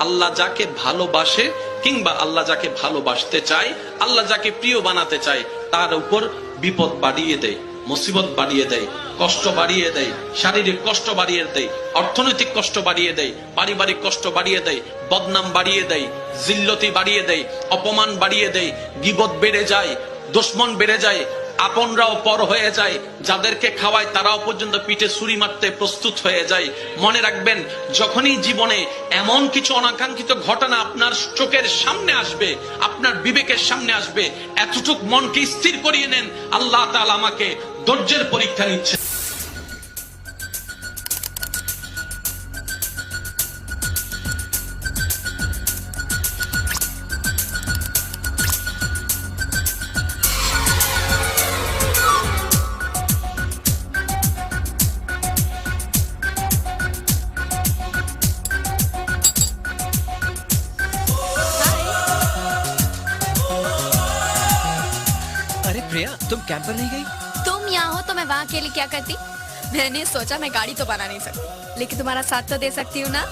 আল্লাহ যাকে ভালোবাসে কিংবা আল্লাহ যাকে ভালোবাসতে চায়, আল্লাহ যাকে প্রিয় বানাতে চায়, তার উপর বিপদ বাড়িয়ে দেয়, মুসিবত বাড়িয়ে দেয়, কষ্ট বাড়িয়ে দেয়, শারীরিক কষ্ট বাড়িয়ে দেয়, অর্থনৈতিক কষ্ট বাড়িয়ে দেয়, পারিবারিক কষ্ট বাড়িয়ে দেয়, বদনাম বাড়িয়ে দেয়, জিল্লতি বাড়িয়ে দেয়, অপমান বাড়িয়ে দেয়, গীবত বেড়ে যায়, দুশমন বেড়ে যায়, আপনরাও পর হয়ে যায়, যাদেরকে খাওয়ায় তারাও পর্যন্ত পিঠে ছুরি মারতে প্রস্তুত হয়ে যায়। মনে রাখবেন, যখনই জীবনে এমন কিছু অনাকাঙ্ক্ষিত ঘটনা আপনার চোখের সামনে আসবে, আপনার বিবেকের সামনে আসবে, এতটুক মনকে স্থির করিয়ে নেন, আল্লাহ তাআলা আমাকে ধৈর্যের পরীক্ষা নিচ্ছে। अरे प्रिया, तुम कैंप पर नहीं गई? तुम यहाँ हो तो मैं वहाँ के लिए क्या करती? मैंने सोचा मैं गाड़ी तो बना नहीं सकती, लेकिन तुम्हारा साथ तो दे सकती हूँ ना।